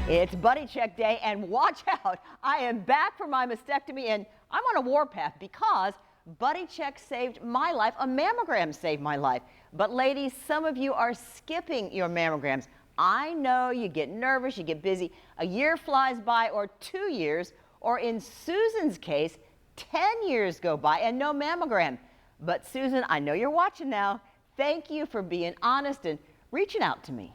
It's Buddy Check Day, and watch out, I am back from my mastectomy, and I'm on a warpath because Buddy Check saved my life. A mammogram saved my life. But ladies, some of you are skipping your mammograms. I know you get nervous, you get busy. A year flies by, or 2 years, or in Susan's case, 10 years go by and no mammogram. But Susan, I know you're watching now. Thank you for being honest and reaching out to me.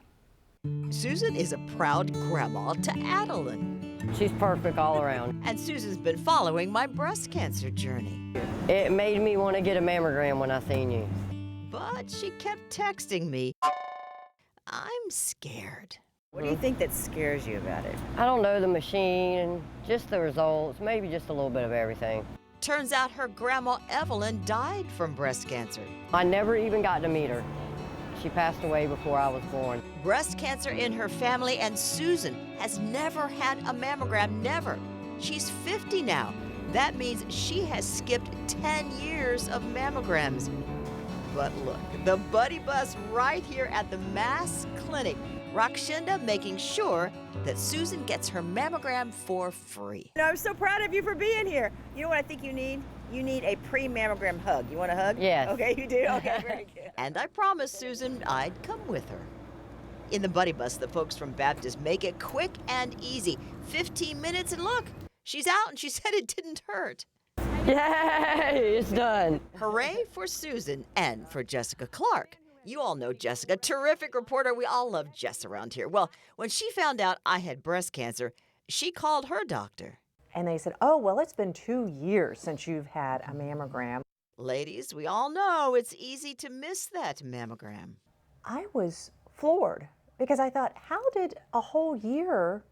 Susan is a proud grandma to Adeline. She's perfect all around. And Susan's been following my breast cancer journey. It made me want to get a mammogram when I seen you. But she kept texting me, I'm scared. What do you think that scares you about it? I don't know, the machine and just the results, maybe just a little bit of everything. Turns out her grandma Evelyn died from breast cancer. I never even got to meet her. She passed away before I was born. Breast cancer in her family, and Susan has never had a mammogram, never. She's 50 now. That means she has skipped 10 years of mammograms. But look, the Buddy Bus right here at the Mass Clinic. Rakshinda making sure that Susan gets her mammogram for free. I'm so proud of you for being here. You know what I think you need? You need a pre-mammogram hug. You want a hug? Yes. Okay, you do? Okay, very good. And I promised Susan I'd come with her. In the Buddy Bus, the folks from Baptist make it quick and easy. 15 minutes and look, she's out and she said it didn't hurt. Yay, it's done. Hooray for Susan and for Jessica Clark. You all know Jessica, terrific reporter. We all love Jess around here. Well, when she found out I had breast cancer, she called her doctor. And they said, oh, well, it's been 2 years since you've had a mammogram. Ladies, we all know it's easy to miss that mammogram. I was floored because I thought, how did a whole year,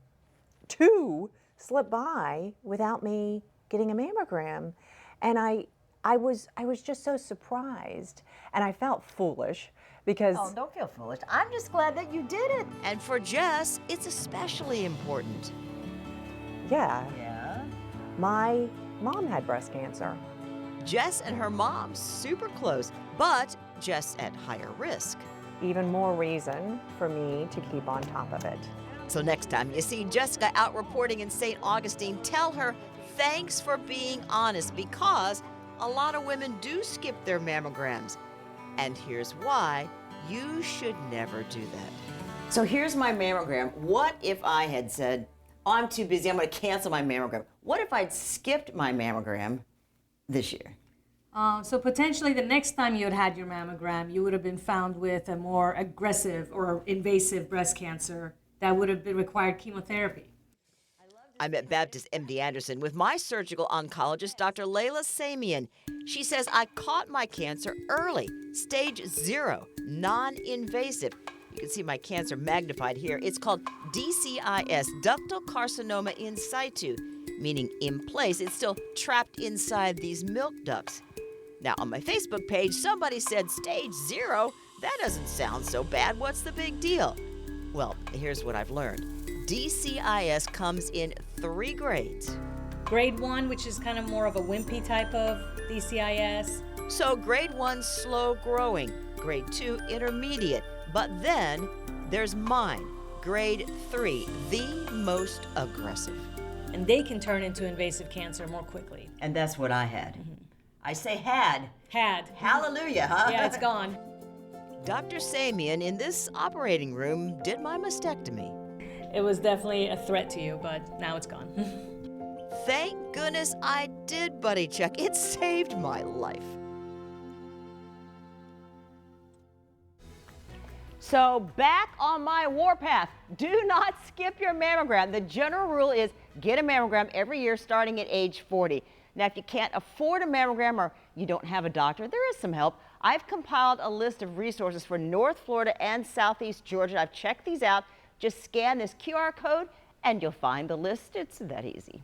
2, slip by without me getting a mammogram? And I was just so surprised, and I felt foolish because... Oh, don't feel foolish. I'm just glad that you did it. And for Jess, it's especially important. Yeah. Yeah. My mom had breast cancer. Jess and her mom super close, but Jess at higher risk. Even more reason for me to keep on top of it. So next time you see Jessica out reporting in St. Augustine, tell her thanks for being honest, because a lot of women do skip their mammograms. And here's why you should never do that. So here's my mammogram. What if I had said, oh, I'm too busy, I'm going to cancel my mammogram? What if I'd skipped my mammogram this year? So potentially the next time you had your mammogram, you would have been found with a more aggressive or invasive breast cancer that would have required chemotherapy. I'm at Baptist MD Anderson with my surgical oncologist, Dr. Layla Samian. She says I caught my cancer early, stage 0, non-invasive. You can see my cancer magnified here. It's called DCIS, ductal carcinoma in situ, meaning in place. It's still trapped inside these milk ducts. Now, on my Facebook page, somebody said, stage 0? That doesn't sound so bad. What's the big deal? Well, here's what I've learned. DCIS comes in 3 grades. Grade 1, which is kind of more of a wimpy type of DCIS. So grade 1, slow growing. Grade 2, intermediate. But then there's mine, grade 3, the most aggressive. And they can turn into invasive cancer more quickly. And that's what I had. I say had. Had. Hallelujah, huh? Yeah, it's gone. Dr. Samian in this operating room did my mastectomy. It was definitely a threat to you, but now it's gone. Thank goodness I did Buddy Check. It saved my life. So back on my warpath, do not skip your mammogram. The general rule is get a mammogram every year starting at age 40. Now, if you can't afford a mammogram or you don't have a doctor, there is some help. I've compiled a list of resources for North Florida and Southeast Georgia. I've checked these out. Just scan this QR code and you'll find the list. It's that easy.